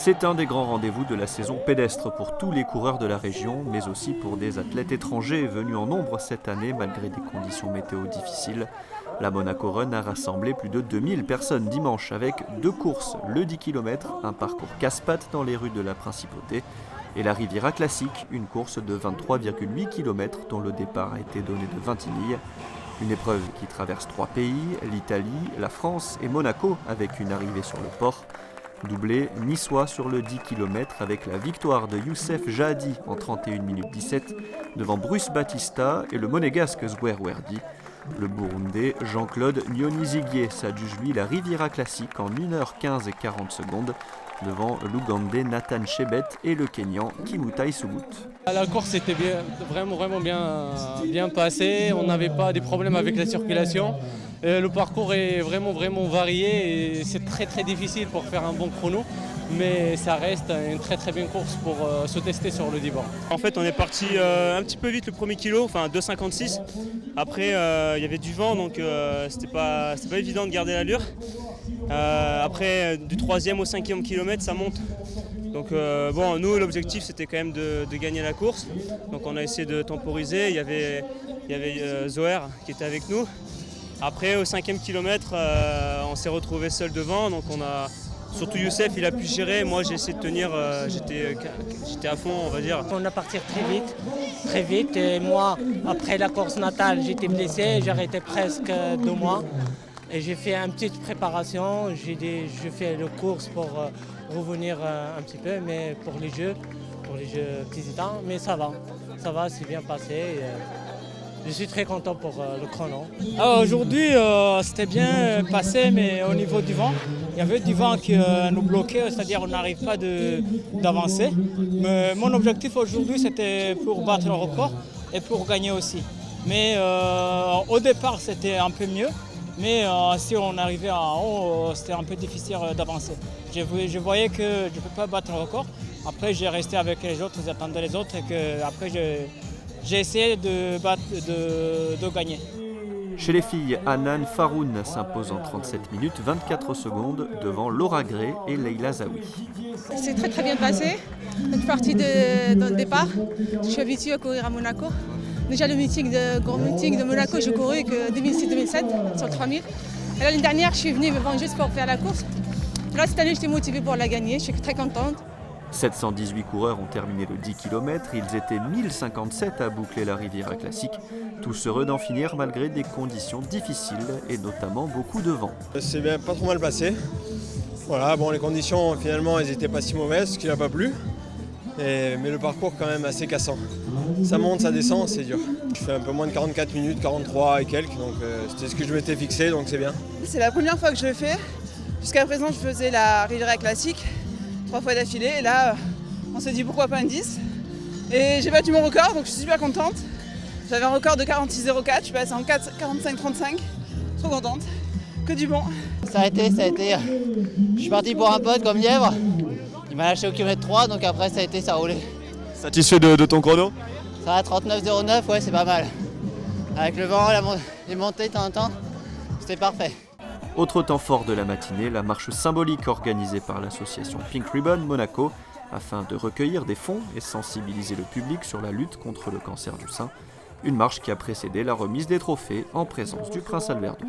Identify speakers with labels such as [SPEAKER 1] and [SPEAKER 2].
[SPEAKER 1] C'est un des grands rendez-vous de la saison pédestre pour tous les coureurs de la région, mais aussi pour des athlètes étrangers venus en nombre cette année malgré des conditions météo difficiles. La Monaco Run a rassemblé plus de 2000 personnes dimanche avec 2 courses, le 10 km, un parcours casse-pattes dans les rues de la Principauté, et la Riviera Classique, une course de 23,8 km dont le départ a été donné de Vintimille. Une épreuve qui traverse 3 pays, l'Italie, la France et Monaco avec une arrivée sur le port. Doublé niçois sur le 10 km avec la victoire de Youssef Jahadi en 31 minutes 17 devant Bruce Battista et le monégasque Zouer Werdi. Le Burundais Jean-Claude Nyoniziguier s'adjuge lui la Riviera Classique en 1h15 et 40 secondes devant l'Ougandais Nathan Chebet et le Kenyan Kimutai Sugut.
[SPEAKER 2] La course était vraiment bien passée, on n'avait pas des problèmes avec la circulation. Le parcours est vraiment varié et c'est très difficile pour faire un bon chrono, mais ça reste une très bonne course pour se tester sur le divan.
[SPEAKER 3] En fait on est parti un petit peu vite le premier kilo, enfin 2,56. Après il y avait du vent donc c'était pas évident de garder l'allure. Après du 3e au 5e kilomètre ça monte. Donc nous l'objectif c'était quand même de gagner la course. Donc on a essayé de temporiser, il y avait Zoher qui était avec nous. Après au 5e kilomètre on s'est retrouvé seul devant, donc surtout Youssef il a pu gérer, moi j'ai essayé de tenir, j'étais à fond on va dire.
[SPEAKER 4] On a parti très vite et moi après la course natale j'étais blessé, j'ai arrêté presque 2 mois et j'ai fait une petite préparation, j'ai fait le course pour revenir un petit peu, mais pour les jeux petits temps, mais ça va, c'est bien passé. Je suis très content pour le chrono.
[SPEAKER 5] Aujourd'hui, c'était bien passé, mais au niveau du vent, il y avait du vent qui nous bloquait, c'est-à-dire on n'arrive pas d'avancer. Mais mon objectif aujourd'hui, c'était pour battre le record et pour gagner aussi. Mais au départ, c'était un peu mieux. Mais si on arrivait en haut, c'était un peu difficile d'avancer. Je voyais que je ne peux pas battre le record. Après, j'ai resté avec les autres, j'attendais les autres et après j'ai essayé de gagner.
[SPEAKER 1] Chez les filles, Hanan Faroun s'impose en 37 minutes 24 secondes devant Laura Gray et Leila Zawi.
[SPEAKER 6] C'est très bien passé. Je suis partie dans le départ. Je suis habituée à courir à Monaco. Déjà le grand meeting de Monaco, j'ai couru que 2006-2007 sur le 3000. Et l'année dernière, je suis venue me vendre juste pour faire la course. Là, cette année, j'étais motivée pour la gagner. Je suis très contente.
[SPEAKER 1] 718 coureurs ont terminé le 10 km, ils étaient 1057 à boucler la Riviera Classique, tous heureux d'en finir malgré des conditions difficiles et notamment beaucoup de vent.
[SPEAKER 7] C'est bien pas trop mal passé. Voilà, bon, les conditions finalement elles n'étaient pas si mauvaises, ce qui n'a pas plu. Mais le parcours quand même assez cassant. Ça monte, ça descend, c'est dur. Je fais un peu moins de 44 minutes, 43 et quelques, donc c'était ce que je m'étais fixé, donc c'est bien.
[SPEAKER 8] C'est la première fois que je le fais. Jusqu'à présent je faisais la Riviera Classique 3 fois d'affilée et là on s'est dit pourquoi pas un 10 et j'ai battu mon record donc je suis super contente. J'avais un record de 46,04, je suis passée en 45,35, trop contente, que du bon.
[SPEAKER 4] Ça a été. Je suis parti pour un pote comme Lièvre, il m'a lâché au kilomètre 3 donc après ça a roulé.
[SPEAKER 7] Satisfait de ton chrono?
[SPEAKER 4] Ça va 39,09, ouais c'est pas mal. Avec le vent, les montées de temps en temps, c'était parfait.
[SPEAKER 1] Autre temps fort de la matinée, la marche symbolique organisée par l'association Pink Ribbon Monaco afin de recueillir des fonds et sensibiliser le public sur la lutte contre le cancer du sein. Une marche qui a précédé la remise des trophées en présence du prince Albert II.